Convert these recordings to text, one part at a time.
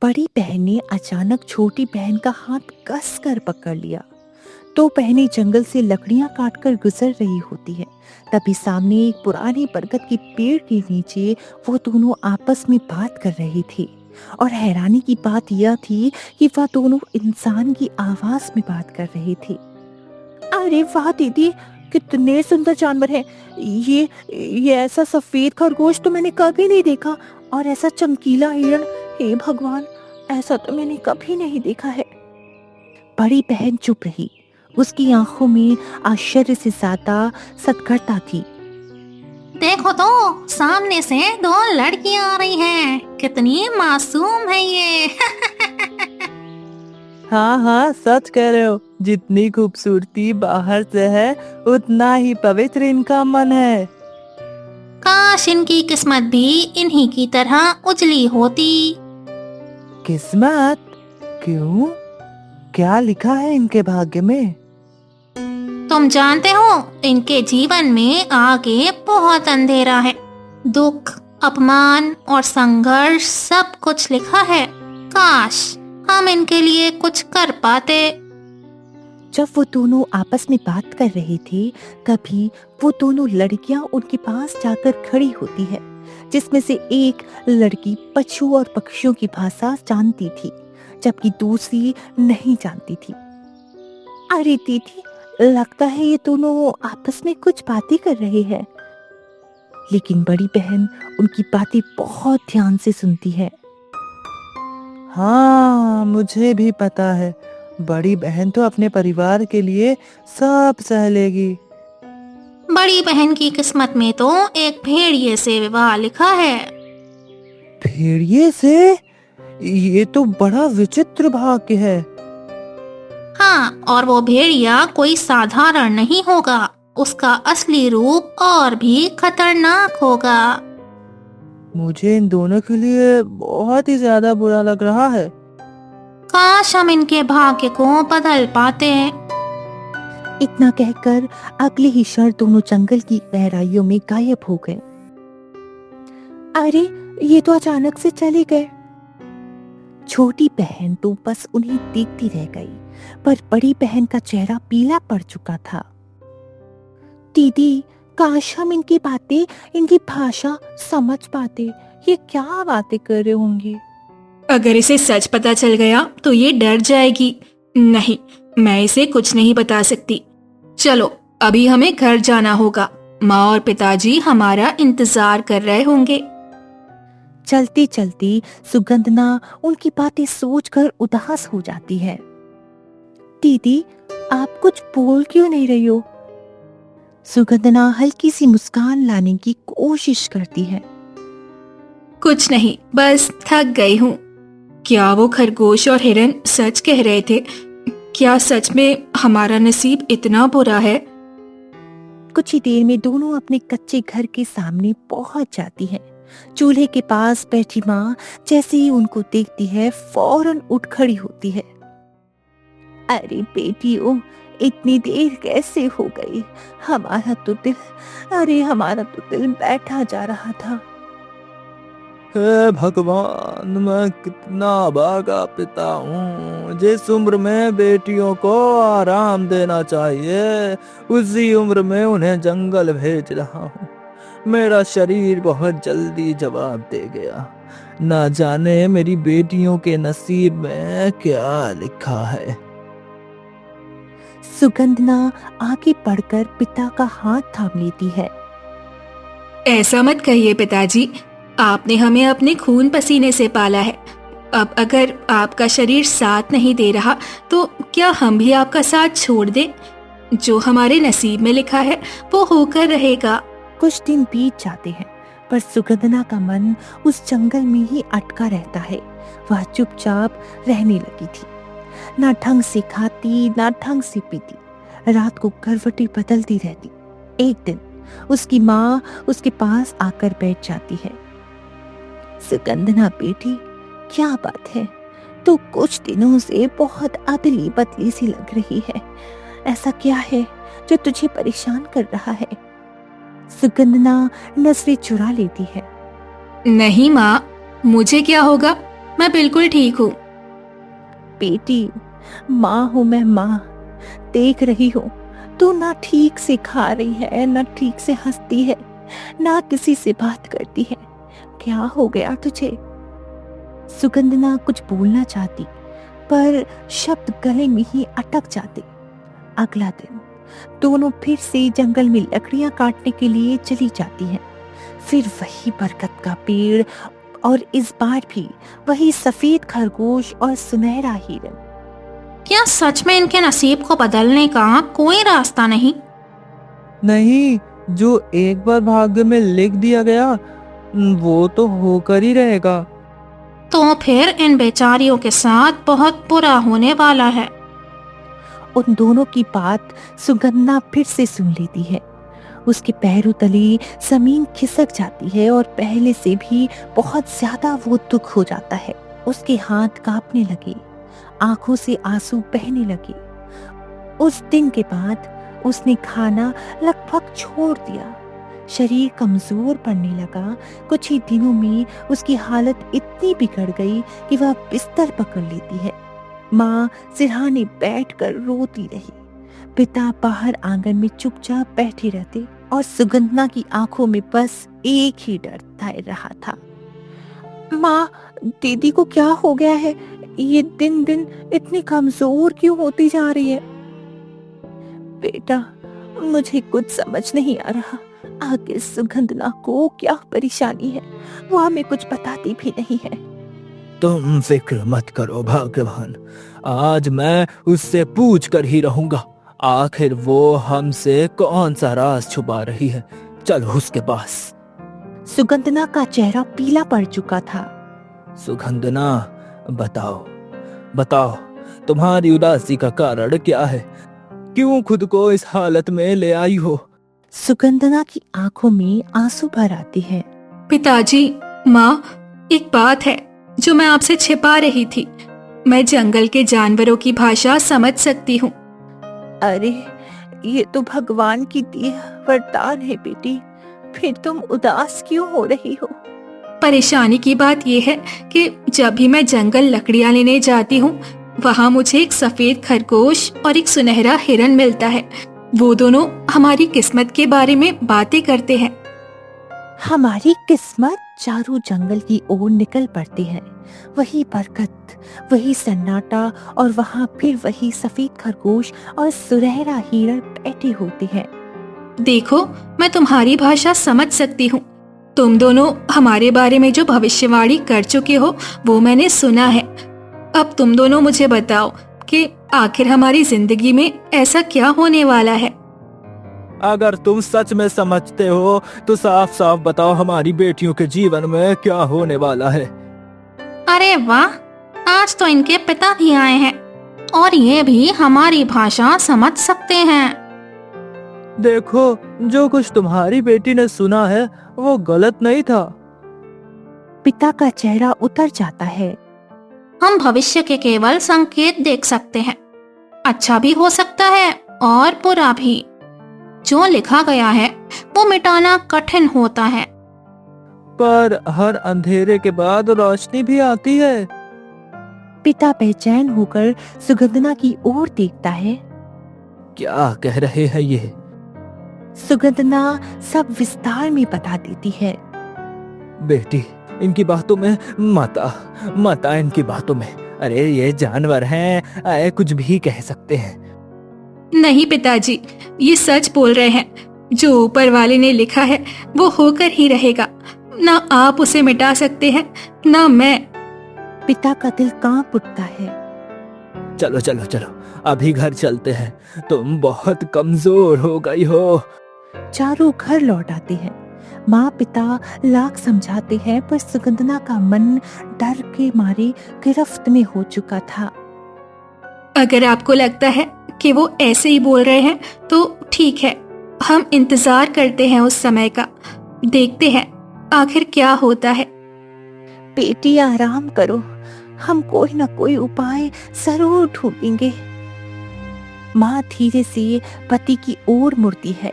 बड़ी बहन ने अचानक छोटी बहन का हाथ कस कर पकड़ लिया। तो बहनें जंगल से लकड़ियां काटकर गुजर रही होती है। तभी सामने एक पुराने बरगद के पेड़ के नीचे वो दोनों आपस में बात कर रही थी। और हैरानी की बात यह थी कि वह दोनों इंसान की आवाज में बात कर रही थी। अरे वाह दीदी, कितने सुंदर जानवर हैं। ये ऐसा सफेद खरगोश तो मैंने कभी नहीं देखा, और ऐसा चमकीला हिरण, हे भगवान, ऐसा तो मैंने कभी नहीं देखा है। बड़ी बहन चुप रही। उसकी आंखों में आश्चर्य से ज्यादा सतर्कता थी। देखो तो, सामने से दो लड़कियां आ रही हैं। कितनी मासूम है ये। हाँ हाँ, सच कह रहे हो। जितनी खूबसूरती बाहर से है, उतना ही पवित्र इनका मन है। काश इनकी किस्मत भी इन्हीं की तरह उजली होती। किस्मत? क्यों? क्या लिखा है इनके भाग्य में? तुम जानते हो, इनके जीवन में आगे बहुत अंधेरा है। दुख, अपमान और संघर्ष सब कुछ लिखा है। काश हम इनके लिए कुछ कर पाते। जब वो दोनों आपस में बात कर रहे थे, तभी वो दोनों लड़कियां उनके पास जाकर खड़ी होती है, जिसमें से एक लड़की पशु और पक्षियों की भाषा जानती थी, जबकि दूसरी नहीं जानती थी। अरे दीदी, लगता है ये दोनों आपस में कुछ बातें कर रहे हैं। लेकिन बड़ी बहन उनकी बातें बहुत ध्यान से सुनती है। हाँ, मुझे भी पता है। बड़ी बहन तो अपने परिवार के लिए सब सह लेगी। बड़ी बहन की किस्मत में तो एक भेड़िए से विवाह लिखा है। भेड़िए से? ये तो बड़ा विचित्र भाग्य है। हाँ, और वो भेड़िया कोई साधारण नहीं होगा। उसका असली रूप और भी खतरनाक होगा। मुझे इन दोनों के लिए बहुत ही ज्यादा बुरा लग रहा है। काश हम इनके भाग्य को बदल पाते। इतना कहकर अगले ही क्षण दोनों जंगल की गहराइयों में गायब हो गए। अरे, ये तो अचानक से चले गए। छोटी बहन तो बस उन्हें देखती रह गई, पर बड़ी बहन का चेहरा पीला पड़ चुका था। दीदी, काश हम इनकी बातें, इनकी भाषा समझ पाते। ये क्या बातें कर रहे होंगे। अगर इसे सच पता चल गया तो ये डर जाएगी। नहीं, मैं इसे कुछ नहीं बता सकती। चलो, अभी हमें घर जाना होगा। माँ और पिताजी हमारा इंतजार कर रहे होंगे। चलते चलते सुगंधना उनकी बातें सोचकर उदास हो जाती है। दीदी, आप कुछ बोल क्यों नहीं रही हो। सुगंधना हल्की सी मुस्कान लाने की कोशिश करती है। कुछ नहीं, बस थक गई हूँ। क्या वो खरगोश और हिरन सच कह रहे थे? क्या सच में हमारा नसीब इतना बुरा है? कुछ ही देर में दोनों अपने कच्चे घर के सामने पहुंच जाती हैं। चूल्हे के पास बैठी माँ जैसे ही उनको देखती है, फौरन उठ खड़ी होती है। अरे बेटियों, इतनी देर कैसे हो गई। हमारा तो दिल बैठा जा रहा था। हे भगवान, मैं कितना भागा पिता हूँ। जिस उम्र में बेटियों को आराम देना चाहिए, उसी उम्र में उन्हें जंगल भेज रहा हूँ। मेरा शरीर बहुत जल्दी जवाब दे गया। ना जाने मेरी बेटियों के नसीब में क्या लिखा है। सुगंधना आगे बढ़कर पिता का हाथ थाम लेती है। ऐसा मत कहिए पिताजी, आपने हमें अपने खून पसीने से पाला है। अब अगर आपका शरीर साथ नहीं दे रहा तो क्या हम भी आपका साथ छोड़ दें? जो हमारे नसीब में लिखा है वो होकर रहेगा। कुछ दिन बीत जाते हैं, पर सुगंधना का मन उस जंगल में ही अटका रहता है। वह चुपचाप रहने लगी थी। ना ढंग से खाती, ना ढंग से पीती। रात को करवटें बदलती रहती। एक दिन उसकी माँ उसके पास आकर बैठ जाती है। सुगंधना बेटी, क्या बात है? तो कुछ दिनों से बहुत अदली बदली सी लग रही है। ऐसा क्या है जो तुझे परेशान कर रहा है? सुगंधना नजरें चुरा लेती है। नहीं माँ, मुझे क्या होगा? मैं बिल्कुल ठीक हूँ। बेटी, माँ हूँ मैं, माँ। देख रही हूँ, तू ना ठीक से खा रही है, ना ठीक से हंसती है, ना किसी से बात करती है। क्या हो गया तुझे? सुगंधना कुछ बोलना चाहती, पर शब्द गले में ही अटक जाते। अगला दिन दोनों फिर से जंगल में लकड़ियां काटने के लिए चली जाती हैं। फिर वही बरगद का पेड़, और इस बार भी वही सफेद खरगोश और सुनहरा हिरन। क्या सच में इनके नसीब को बदलने का कोई रास्ता नहीं? नहीं, जो एक बार भाग्य में लिख दिया गया वो तो होकर ही रहेगा। तो फिर इन बेचारियों के साथ बहुत बुरा होने वाला है। उन दोनों की बात सुगंधना फिर से सुन लेती है। उसके पैरों तले जमीन खिसक जाती है और पहले से भी बहुत ज्यादा वो दुख हो जाता है। उसके हाथ कांपने लगे, आंखों से आंसू बहने लगे। उस दिन के बाद उसने खाना लगभग छोड़ दिया। शरीर कमजोर पड़ने लगा। कुछ ही दिनों में उसकी हालत इतनी बिगड़ गई कि वह बिस्तर पकड़ लेती है। माँ सिरहाने बैठकर रोती रही। पिता बाहर आंगन में चुपचाप बैठे रहते और सुगंधना की आंखों में बस एक ही डर तैर रहा था। माँ, दीदी को क्या हो गया है? ये दिन दिन इतनी कमजोर क्यों होती जा रही है? बेटा, मुझे कुछ समझ नहीं आ रहा। आखिर सुगंधना को क्या परेशानी है? वो हमें कुछ बताती भी नहीं है। तुम फिक्र मत करो भगवान, आज मैं उससे पूछ कर ही रहूंगा। आखिर वो हमसे कौन सा राज छुपा रही है। चलो उसके पास। सुगंधना का चेहरा पीला पड़ चुका था। सुगंधना, बताओ बताओ, तुम्हारी उदासी का कारण क्या है? क्यों खुद को इस हालत में ले आई हो? सुगंधना की आंखों में आंसू भर आते हैं। पिताजी, माँ, एक बात है जो मैं आपसे छिपा रही थी। मैं जंगल के जानवरों की भाषा समझ सकती हूँ। अरे, ये तो भगवान की दी वरदान है बेटी। फिर तुम उदास क्यों हो रही हो? परेशानी की बात यह है कि जब भी मैं जंगल लकड़ियाँ लेने जाती हूँ, वहाँ मुझे एक सफेद खरगोश और एक सुनहरा हिरन मिलता है। वो दोनों हमारी किस्मत के बारे में बातें करते हैं। हमारी किस्मत? चारों जंगल की ओर निकल पड़ते हैं। वही बरगद, वही सन्नाटा, और वहाँ फिर वही सफेद खरगोश और सुनहरा हिरन बैठे होते हैं। देखो, मैं तुम्हारी भाषा समझ सकती हूँ। तुम दोनों हमारे बारे में जो भविष्यवाणी कर चुके हो वो मैंने सुना है। अब तुम दोनों मुझे बताओ कि आखिर हमारी जिंदगी में ऐसा क्या होने वाला है। अगर तुम सच में समझते हो तो साफ साफ बताओ, हमारी बेटियों के जीवन में क्या होने वाला है। अरे वाह, आज तो इनके पिता भी आए हैं और ये भी हमारी भाषा समझ सकते हैं। देखो, जो कुछ तुम्हारी बेटी ने सुना है वो गलत नहीं था। पिता का चेहरा उतर जाता है। हम भविष्य के केवल संकेत देख सकते हैं। अच्छा भी हो सकता है और बुरा भी। जो लिखा गया है वो मिटाना कठिन होता है। पर हर अंधेरे के बाद रोशनी भी आती है। पिता बेचैन होकर सुगंधना की ओर देखता है। क्या कह रहे हैं ये? सुगंधना सब विस्तार में बता देती है। बेटी, इनकी बातों में मत आ इनकी बातों में। अरे ये जानवर हैं, कुछ भी कह सकते हैं। नहीं पिताजी, ये सच बोल रहे हैं। जो ऊपर वाले ने लिखा है वो होकर ही रहेगा। ना आप उसे मिटा सकते हैं, ना मैं। पिता का दिल कांप उठता है। चलो चलो चलो, अभी घर चलते हैं। तुम बहुत कमजोर हो गई हो। चारों घर लौट आते हैं। माँ पिता लाख समझाते हैं, पर सुगंधना का मन डर के मारे गिरफ्त में हो चुका था। अगर आपको लगता है कि वो ऐसे ही बोल रहे हैं तो ठीक है, हम इंतजार करते हैं उस समय का। देखते हैं आखिर क्या होता है। बेटी, आराम करो, हम कोई ना कोई उपाय जरूर ढूंढेंगे। माँ धीरे से पति की ओर मुड़ती है।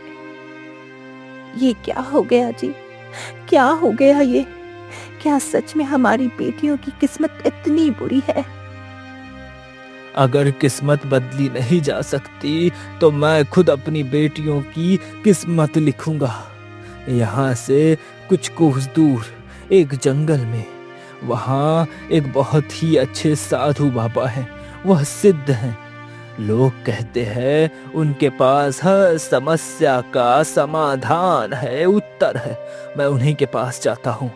ये क्या हो गया जी? क्या हो गया ये? क्या सच में हमारी बेटियों की किस्मत इतनी बुरी है? अगर किस्मत बदली नहीं जा सकती तो मैं खुद अपनी बेटियों की किस्मत लिखूंगा। यहाँ से कुछ कोस दूर एक जंगल में, वहाँ एक बहुत ही अच्छे साधु बाबा हैं। वह सिद्ध हैं। लोग कहते हैं उनके पास हर समस्या का समाधान है, उत्तर है। मैं उन्हीं के पास जाता हूँ।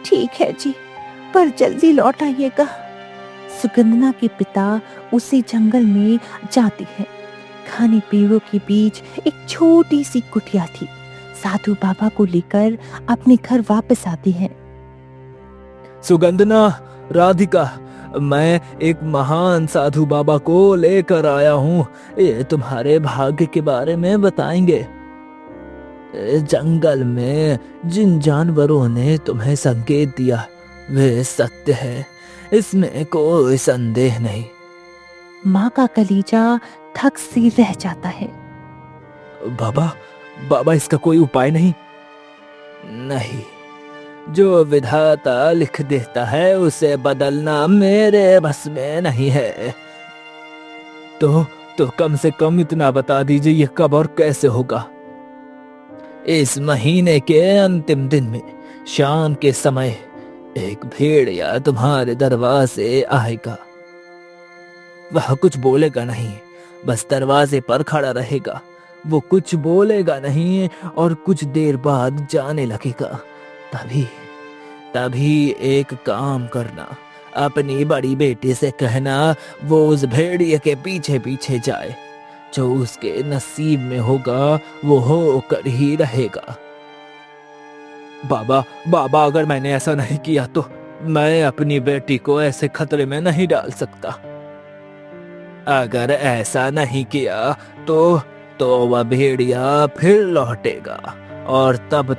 ठीक है जी, पर जल्दी लौट आइएगा। सुगंधना के पिता उसी जंगल में जाते हैं। घने पेड़ों के बीच एक छोटी सी कुटिया थी। साधु बाबा को लेकर अपने घर वापस आते हैं। सुगंधना, राधिका, मैं एक महान साधु बाबा को लेकर आया हूँ। ये तुम्हारे भाग्य के बारे में बताएंगे। जंगल में जिन जानवरों ने तुम्हें संकेत दिया वे सत्य है, इसमें कोई संदेह नहीं। माँ का कलीजा थक से रह जाता है। बाबा, इसका कोई उपाय नहीं? नहीं, जो विधाता लिख देता है उसे बदलना मेरे बस में नहीं है। तो कम से कम इतना बता दीजिए, ये कब और कैसे होगा? इस महीने के अंतिम दिन में शाम के समय एक भेड़िया तुम्हारे दरवाजे आएगा। वह कुछ बोलेगा नहीं, बस दरवाजे पर खड़ा रहेगा। वो कुछ बोलेगा नहीं और कुछ देर बाद जाने लगेगा। तभी एक काम करना, अपनी बड़ी बेटी से कहना वो उस भेड़िए के पीछे पीछे जाए। जो उसके नसीब में होगा वो होकर ही रहेगा। बाबा, अगर मैंने ऐसा नहीं किया तो मैं अपनी बेटी को ऐसे खतरे में नहीं डाल सकता। अगर ऐसा नहीं किया तो वह भेड़िया फिर लौटेगा और तब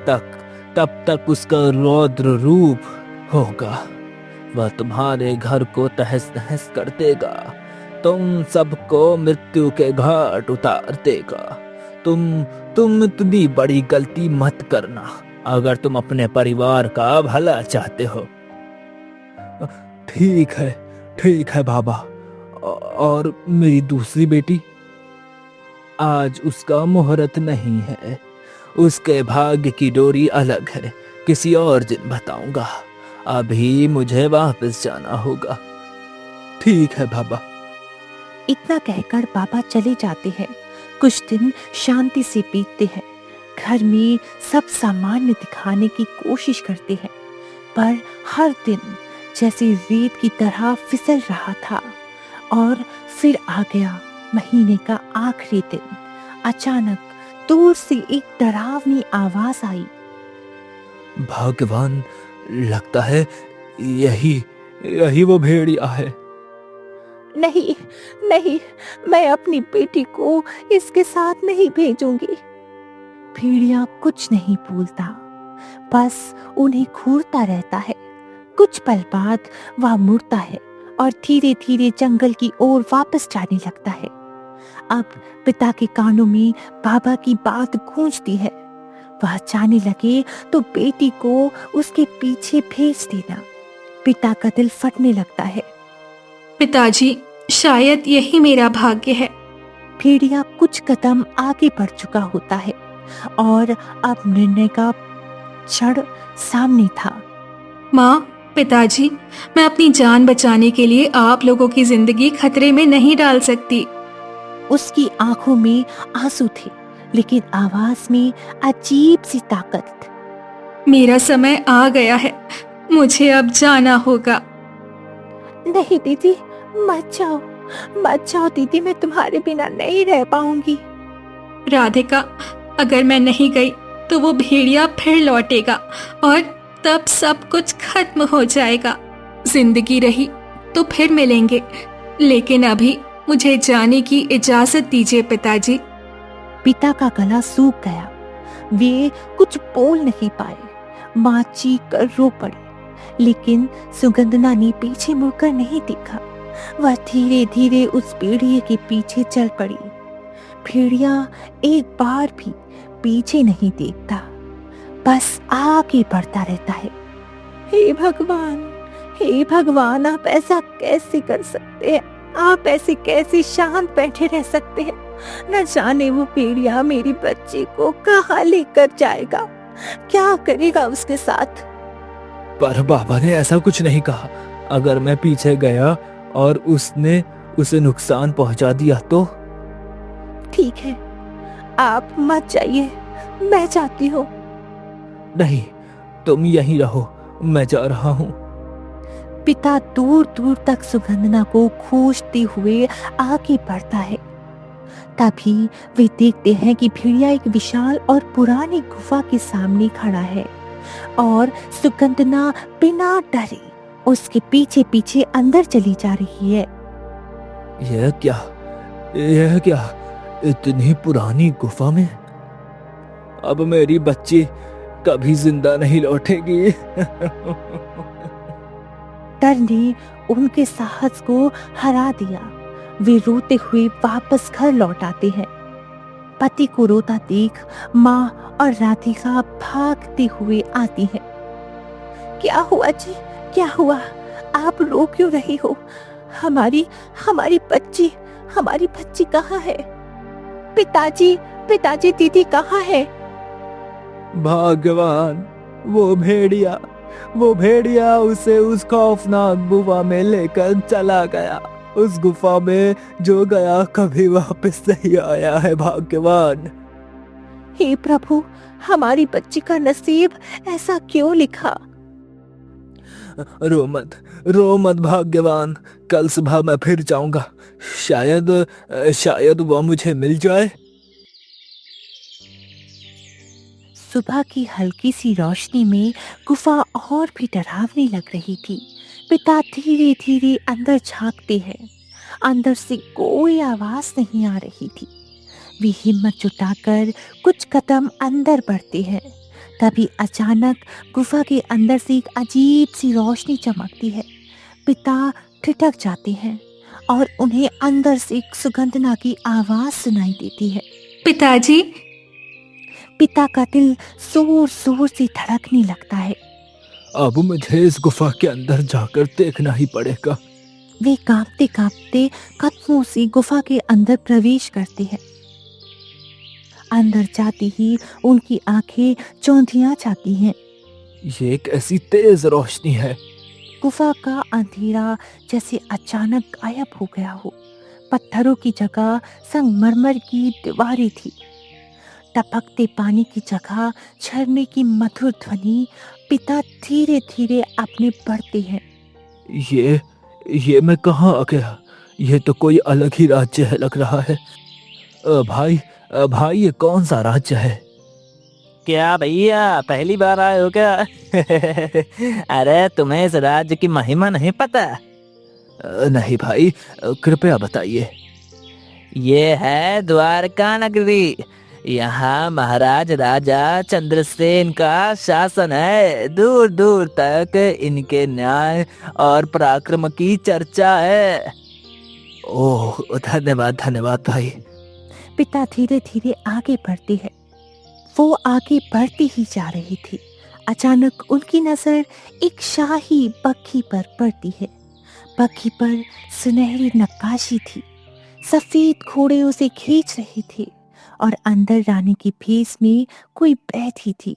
तक उसका रौद्र रूप होगा। वह तुम्हारे घर को तहस नहस कर देगा। तुम सबको मृत्यु के घाट उतार देगा। तुम इतनी बड़ी गलती मत करना अगर तुम अपने परिवार का भला चाहते हो। ठीक है बाबा। और मेरी दूसरी बेटी? आज उसका मुहूर्त नहीं है। उसके भाग्य की डोरी अलग है, किसी और दिन बताऊंगा। अभी मुझे वापस जाना होगा। ठीक है बाबा। इतना कहकर बाबा चले जाते हैं। कुछ दिन शांति से बीतते हैं। घर में सब सामान्य दिखाने की कोशिश करते हैं, पर हर दिन जैसे रेत की तरह फिसल रहा था। और फिर आ गया महीने का आखिरी दिन। अचानक दूर से एक डरावनी आवाज आई। भगवान, लगता है यही वो भेड़िया है। नहीं, मैं अपनी बेटी को इसके साथ नहीं भेजूंगी। भेड़िया कुछ नहीं बोलता, बस उन्हें घूरता रहता है। कुछ पल बाद वह मुड़ता है और धीरे धीरे जंगल की ओर वापस जाने लगता है। अब पिता के कानों में बाबा की बात गूंजती है। वह जाने लगे तो बेटी को उसके पीछे भेज देना। पिता का दिल फटने लगता है। पिताजी, शायद यही मेरा भाग्य है। भेड़िया कुछ कदम आगे बढ़ चुका होता है और अब निर्णय का क्षण सामने था। माँ, पिताजी, मैं अपनी जान बचाने के लिए आप लोगों की जिंदगी खतरे में नहीं डाल सकती। उसकी आंखों में आंसू थे, लेकिन आवाज में अजीब सी ताकत। मेरा समय आ गया है, मुझे अब जाना होगा। नहीं दीदी, मत जाओ दीदी, मैं तुम्हारे बिना नहीं रह पाऊंगी। राधिका, अगर मैं नहीं गई तो वो भेड़िया फिर लौटेगा और तब सब कुछ खत्म हो जाएगा। जिंदगी रही तो फिर मिलेंगे, लेकिन अभी मुझे जाने की इजाजत दीजिए पिताजी। पिता का गला सूख गया। वे कुछ बोल नहीं पाए। माँ चीख कर रो पड़ी, लेकिन सुगंधना ने पीछे मुड़कर नहीं देखा। वह धीरे धीरे उस भेड़िए के पीछे चल पड़ी। भेड़िया एक बार भी पीछे नहीं देखता, बस आगे बढ़ता रहता है। हे भगवान, आप ऐसा कैसे कर सकते हैं? आप ऐसे कैसे शांत बैठे रह सकते हैं? न जाने वो भेड़िया मेरी बच्ची को कहाँ लेकर जाएगा, क्या करेगा उसके साथ? पर बाबा ने ऐसा कुछ नहीं कहा। अगर मैं पीछे गया और उसने उसे नुकसान पहुंचा दिया तो? ठीक है, आप मत जाइए, मैं जाती हूँ। नहीं, तुम यहीं रहो, मैं जा रहा हूँ। पिता दूर दूर तक सुगंधना को खोजते हुए आगे बढ़ता है। तभी वे देखते हैं कि भेड़िया एक विशाल और पुरानी गुफा के सामने खड़ा है और सुगंधना बिना डरे उसके पीछे पीछे अंदर चली जा रही है। यह क्या इतनी पुरानी गुफा में? अब मेरी बच्ची कभी जिंदा नहीं लौटेगी। डर ने उनके साहस को हरा दिया। वे रोते हुए वापस घर लौट आते हैं। पति को रोता देख माँ और राधिका भागते हुए आती है। क्या हुआ जी, क्या हुआ? आप रो क्यों रही हो? हमारी हमारी बच्ची कहाँ है? पिताजी दीदी कहाँ है? भगवान, वो भेड़िया उसे उस खौफनाक गुफा में लेकर चला गया। उस गुफा में जो गया कभी वापस नहीं आया है। भगवान, हे प्रभु, हमारी बच्ची का नसीब ऐसा क्यों लिखा? रो मत भाग्यवान, कल सुबह मैं फिर जाऊंगा। शायद वो मुझे मिल जाए। सुबह की हल्की सी रोशनी में गुफा और भी डरावनी लग रही थी। पिता धीरे धीरे अंदर झांकते हैं। अंदर से कोई आवाज नहीं आ रही थी। वे हिम्मत जुटाकर कुछ कदम अंदर बढ़ते हैं। तभी अचानक गुफा के अंदर से एक अजीब सी रोशनी चमकती है। पिता ठिठक जाते हैं और उन्हें अंदर से एक सुगंधना की आवाज सुनाई देती है। पिताजी। पिता का दिल जोर जोर से धड़कने लगता है। अब मुझे इस गुफा के अंदर जाकर देखना ही पड़ेगा। वे कांपते कांपते कदमों से गुफा के अंदर प्रवेश करते हैं। अंदर जाते ही उनकी आंखें चौंधिया जाती हैं। ये कैसी तेज रोशनी है। गुफा का अंधेरा जैसे अचानक गायब हो गया हो। पत्थरों की जगह संगमरमर की दीवारें थी। टपकते पानी की जगह झरने की मधुर ध्वनि। पिता धीरे धीरे अपने बढ़ते हैं। ये मैं कहाँ आ गया? ये तो कोई अलग ही राज्य है लग रहा है। भाई, ये कौन सा राज्य है? क्या भैया, पहली बार आए हो क्या? अरे तुम्हें इस राज्य की महिमा नहीं पता? नहीं भाई, कृपया बताइए। ये है द्वारका नगरी। यहाँ महाराज राजा चंद्रसेन का शासन है। दूर दूर तक इनके न्याय और पराक्रम की चर्चा है। ओह, धन्यवाद भाई। पिता धीरे धीरे आगे बढ़ते हैं। वो आगे बढ़ती ही जा रही थी। अचानक उनकी नजर एक शाही पक्षी पर पड़ती है। पक्षी पर सुनहरी नक्काशी थी। सफेद घोड़े उसे खींच रहे थे और अंदर रानी की भेष में कोई बैठी थी।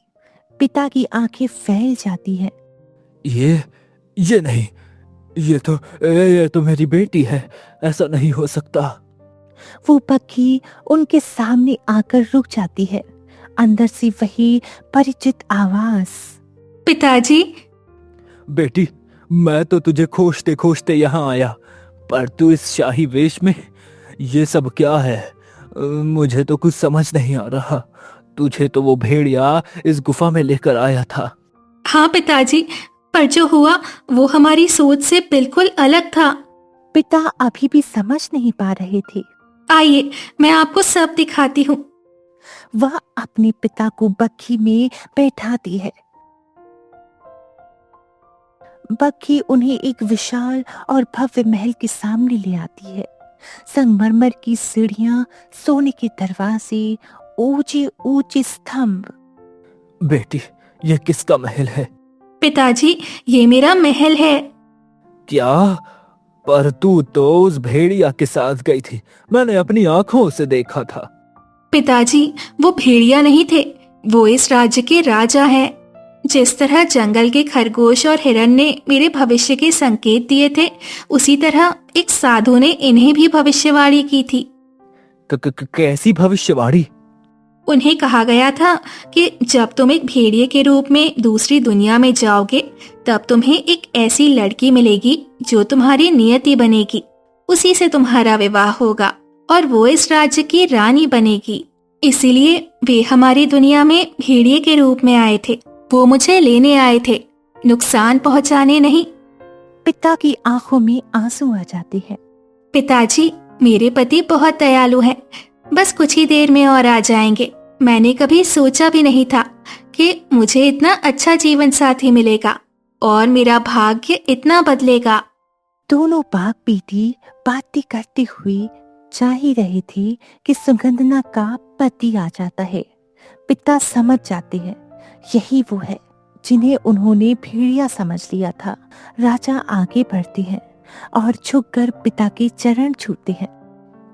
पिता की आंखें फैल जाती हैं। ये नहीं, ये तो मेरी बेटी है। ऐसा नहीं हो सकता। वो पक्षी उनके सामने आकर रुक जाती है। अंदर से वही परिचित आवाज। पिताजी। बेटी, मैं तो तुझे खोजते खोजते यहाँ आया, पर तू इस शाही वेश में, ये सब क्या है? मुझे तो कुछ समझ नहीं आ रहा। तुझे तो वो भेड़िया इस गुफा में लेकर आया था। हाँ पिताजी, पर जो हुआ वो हमारी सोच से बिल्कुल अलग था। पिता अभी भी समझ नहीं पा रहे थे। आइए, मैं आपको सब दिखाती हूँ। वह अपने पिता को बग्घी में बैठाती है। बग्घी उन्हें एक विशाल और भव्य महल के सामने ले आती है। संगमरमर की सीढ़ियां, सोने के दरवाजे, ऊंचे ऊंचे स्तंभ। बेटी, ये किसका महल है? पिताजी, ये मेरा महल है। क्या? पर तू तो उस भेड़िया के साथ गई थी, मैंने अपनी आंखों से देखा था। पिताजी, वो भेड़िया नहीं थे, वो इस राज्य के राजा हैं। जिस तरह जंगल के खरगोश और हिरन ने मेरे भविष्य के संकेत दिए थे, उसी तरह एक साधु ने इन्हें भी भविष्यवाणी की थी। कैसी भविष्यवाणी? उन्हें कहा गया था कि जब तुम एक भेड़िए के रूप में दूसरी दुनिया में जाओगे, तब तुम्हें एक ऐसी लड़की मिलेगी जो तुम्हारी नियति बनेगी। उसी से तुम्हारा विवाह होगा और वो इस राज्य की रानी बनेगी। इसीलिए वे हमारी दुनिया में भेड़िए के रूप में आए थे। वो मुझे लेने आए थे, नुकसान पहुंचाने नहीं। पिता की आंखों में आंसू आ जाते हैं। पिताजी, मेरे पति बहुत दयालु हैं, बस कुछ ही देर में और आ जाएंगे। मैंने कभी सोचा भी नहीं था कि मुझे इतना अच्छा जीवन साथी मिलेगा और मेरा भाग्य इतना बदलेगा। दोनों बाप बेटी बातें करते हुए जा ही रहे थे कि सुगंधना का पति आ जाता है। पिता समझ जाते हैं यही वो है जिन्हें उन्होंने भेड़िया समझ लिया था। राजा आगे बढ़ते हैं और झुककर पिता के चरण छूते हैं।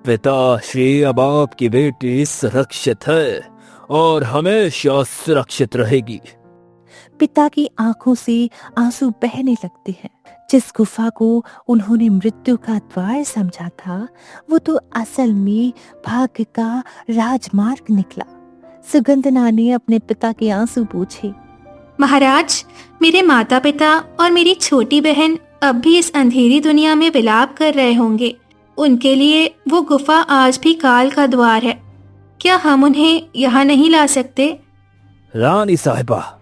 पिताश्री, अब आपकी बेटी सुरक्षित है और हमेशा सुरक्षित रहेगी। पिता की आंखों से आंसू बहने लगते हैं। जिस गुफा को उन्होंने मृत्यु का द्वार समझा था, वो तो असल में भाग्य का राजमार्ग निकला। सुगंधना ने अपने पिता के आंसू पूछे। महाराज, मेरे माता पिता और मेरी छोटी बहन अब भी इस अंधेरी दुनिया में विलाप कर रहे होंगे। उनके लिए वो गुफा आज भी काल का द्वार है। क्या हम उन्हें यहाँ नहीं ला सकते? रानी साहिबा,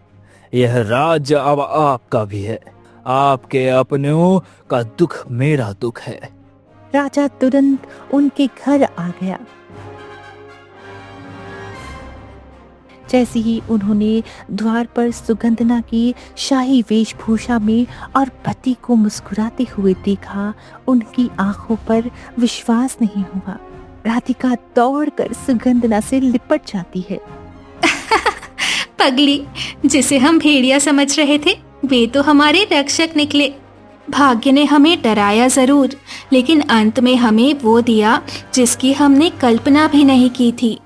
यह राज्य अब आपका भी है। आपके अपनों का दुख मेरा दुख है। राजा तुरंत उनके घर आ गया। जैसे ही उन्होंने द्वार पर सुगंधना की शाही वेशभूषा में और पति को मुस्कुराते हुए देखा, उनकी आंखों पर विश्वास नहीं हुआ। राधिका दौड़कर सुगंधना से लिपट जाती है। पगली, जिसे हम भेड़िया समझ रहे थे, वे तो हमारे रक्षक निकले। भाग्य ने हमें डराया जरूर, लेकिन अंत में हमें वो दिया जिसकी हमने कल्पना भी नहीं की थी।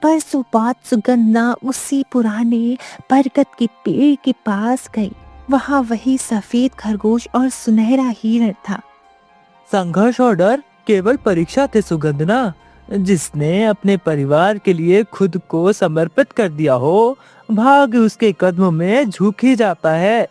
परसों बाद सुगंधना उसी पुराने बरगद के पेड़ के पास गई। वहाँ वही सफेद खरगोश और सुनहरा हिरण था। संघर्ष और डर केवल परीक्षा थे सुगंधना। जिसने अपने परिवार के लिए खुद को समर्पित कर दिया हो, भाग्य उसके कदमों में झुक ही जाता है।